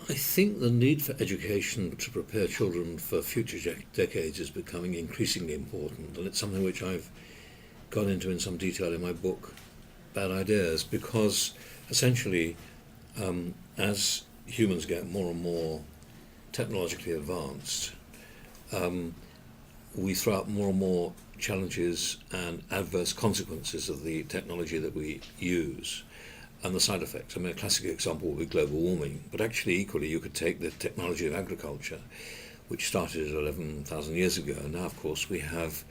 I think the need for education to prepare children for future decades is becoming increasingly important, and it's something which I've gone into in some detail in my book, Bad Ideas, because essentially, as humans get more and more technologically advanced, we throw out more and more challenges and adverse consequences of the technology that we use and the side effects. I mean, a classic example would be global warming, but actually, equally, you could take the technology of agriculture, which started 11,000 years ago, and now, of course, we have,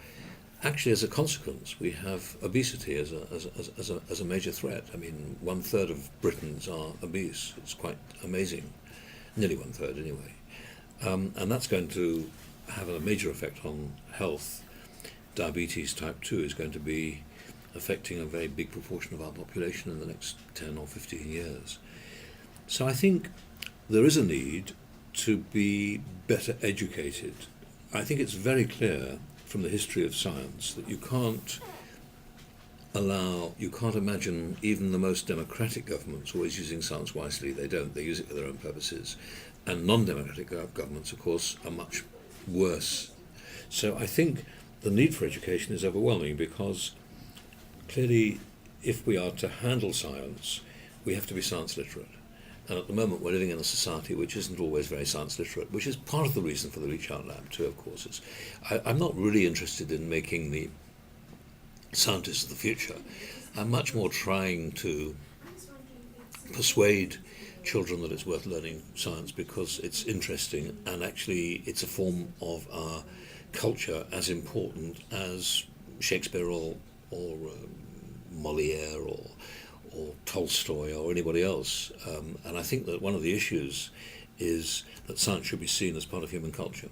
actually, as a consequence, we have obesity as a major threat. I mean, 1/3 of Britons are obese. It's quite amazing. Nearly 1/3, anyway. And that's going to have a major effect on health. Diabetes type 2 is going to be affecting a very big proportion of our population in the next 10 or 15 years. So I think there is a need to be better educated. I think it's very clear from the history of science that you can't imagine even the most democratic governments always using science wisely. They don't. They use it for their own purposes. And non-democratic governments, of course, are much worse. So I think the need for education is overwhelming because clearly if we are to handle science, we have to be science literate. And at the moment we're living in a society which isn't always very science literate, which is part of the reason for the Reach Out Lab too, of course. I'm not really interested in making the scientists of the future. I'm much more trying to persuade children that it's worth learning science because it's interesting and actually it's a form of our culture as important as Shakespeare or Moliere or Tolstoy or anybody else. And I think that one of the issues is that science should be seen as part of human culture.